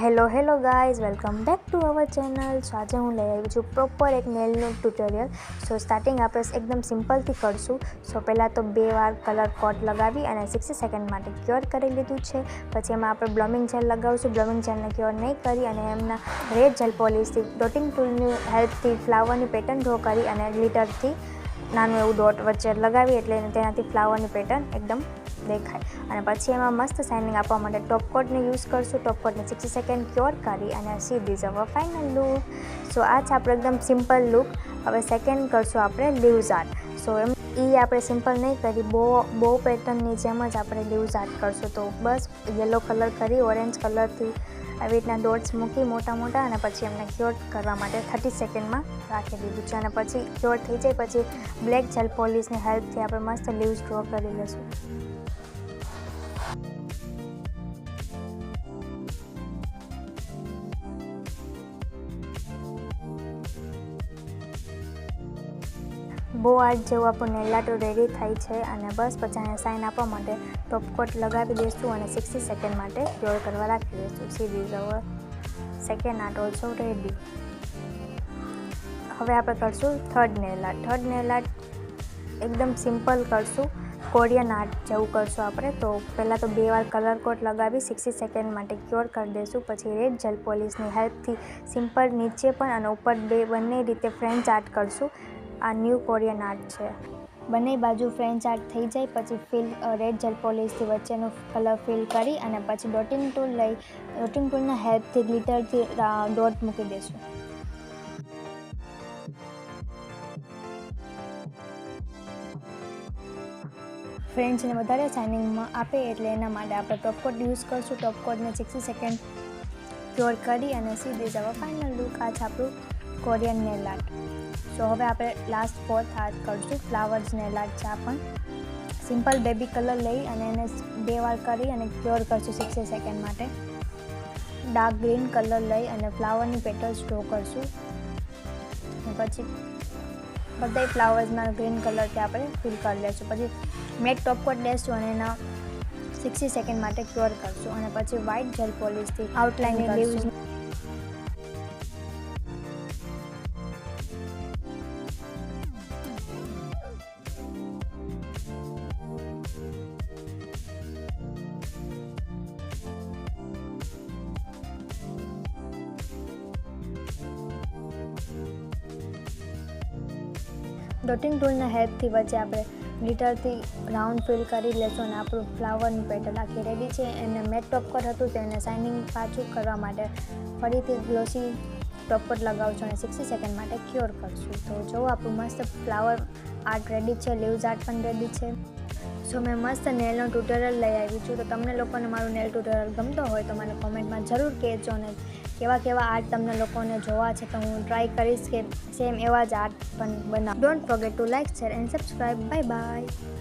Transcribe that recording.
Hello guys, welcome back to our channel. So આજે હું લઈ આવી છું પ્રોપર એક નેલનું ટ્યુટોરિયલ. સો સ્ટાર્ટિંગ આપણે એકદમ સિમ્પલથી કરશું. સો પહેલાં તો 2 વાર કલર કોટ લગાવી અને 60 સેકન્ડ માટે ક્યોર કરી લીધું છે. પછી એમાં આપણે બ્લમિંગ જેલ લગાવીશું. બ્લમિંગ જેલને ક્યોર નહીં કરી અને એમના રેડ જેલ પોલિશથી ડોટિંગ ટૂલની હેલ્પથી ફ્લાવરની પેટર્ન ડ્રો કરી અને ગ્લિટરથી નાનું એવું ડોટ વચ્ચે લગાવી એટલે તેનાથી ફ્લાવરની પેટર્ન એકદમ દેખાય. અને પછી એમાં મસ્ત શાઇનિંગ આપવા માટે ટોપ કોટને યુઝ કરશું. ટોપ કોટને 60 સેકન્ડ ક્યોર કરી અને see this our final look. So આ છે આપણો એકદમ સિમ્પલ લુક. હવે સેકન્ડ કરશું આપણે લીવ્સ આર્ટ. સો આપણે સિમ્પલ નહીં કરી, બો પેટર્નની જેમ જ આપણે લીવ્સ આર્ટ કરશું. તો બસ યલો કલર કરી ઓરેન્જ કલરથી આવી રીતના ડોટ્સ મૂકી મોટા અને પછી એમને ક્યોર કરવા માટે 30 સેકન્ડમાં રાખી દીધું છે. અને પછી ક્યોર થઈ જાય પછી બ્લેક જેલ પોલિશની હેલ્પથી આપણે મસ્ત લીવ્સ ડ્રો કરી લઈશું. બો આર્ટ જેવું આપણું નેલ આર્ટ રેડી થાય છે. અને બસ પછી એને સાઇન આપવા માટે ટોપ કોટ લગાવી દઈશું અને 60 સેકન્ડ માટે ક્યોર કરવા રાખી દઈશું. See this our second art also ready. હવે આપણે કરશું third nail art. Third nail art એકદમ સિમ્પલ કરશું, કોરિયન આર્ટ જેવું કરશું આપણે. તો પહેલાં તો 2 વાર કલર કોટ લગાવી 60 સેકન્ડ માટે ક્યોર કરી દઈશું. પછી રેડ જેલ પોલિશની હેલ્પથી સિમ્પલ નીચે પણ અને ઉપર બંને રીતે ફ્રેન્ચ આર્ટ કરશું. આ ન્યૂ કોરિયન આર્ટ છે. બંને બાજુ ફ્રેન્ચ આર્ટ થઈ જાય પછી રેડ જેલ પોલિશથી વચ્ચેનું કલર ફિલ કરી અને પછી ડોટિંગ ટૂલના હેલ્પથી ગ્લિટરથી ડોટ મૂકી દઈશું. ફ્રેન્ચને વધારે શાઇનિંગમાં આપે એટલે એના માટે આપણે ટોપ કોટ યુઝ કરશું. ટોપ કોટને 60 સેકન્ડ ક્યોર કરી અને see this our final look. આ છે આપણું કોરિયન નેલ આર્ટ. સો હવે આપણે લાસ્ટ ફોર્થ આર્ટ કરશું ફ્લાવર્સ નેલ આર્ટ છે. આ પણ સિમ્પલ બેબી કલર લઈ અને એને 2 વાર કરી અને ક્યોર કરશું 60 સેકન્ડ માટે. ડાર્ક ગ્રીન કલર લઈ અને ફ્લાવરની પેટર્ન્સ ડ્રો કરશું. અને પછી બધા ફ્લાવર્સના ગ્રીન કલરથી આપણે ફિલ કરી લઈશું. પછી મેટ ટોપ કોટ લેશું અને એના 60 સેકન્ડ માટે ક્યોર કરશું. અને પછી વ્હાઇટ જેલ પોલિશથી આઉટલાઇન લીવ્સ ડોટિંગ ટૂલના હેલ્પથી વચ્ચે આપણે ગ્લિટરથી રાઉન્ડ ફિલ કરી લેશું અને આપણું ફ્લાવરની પેટર્ન આખી રેડી છે. એને મેટ ટોપ કોટ હતું તેને શાઇનિંગ પાછું કરવા માટે ફરીથી ગ્લોસી ટોપ કોટ લગાવશું અને 60 સેકન્ડ માટે ક્યોર કરશું. તો જો આપણું મસ્ત ફ્લાવર આર્ટ રેડી છે, લીવ્સ આર્ટ પણ રેડી છે. સો મેં મસ્ત નેલનો ટ્યુટોરિયલ લઈ આવી છું. તો તમને લોકોને મારું નેલ ટ્યુટોરિયલ ગમતો હોય તો મને કોમેન્ટમાં જરૂર કહેજો. ને કેવા આર્ટ તમને લોકોને જોવા છે તો હું ટ્રાય કરીશ કે સેમ એવા જ આર્ટ પણ બનાવું. Don't forget two like, share and subscribe. Bye bye.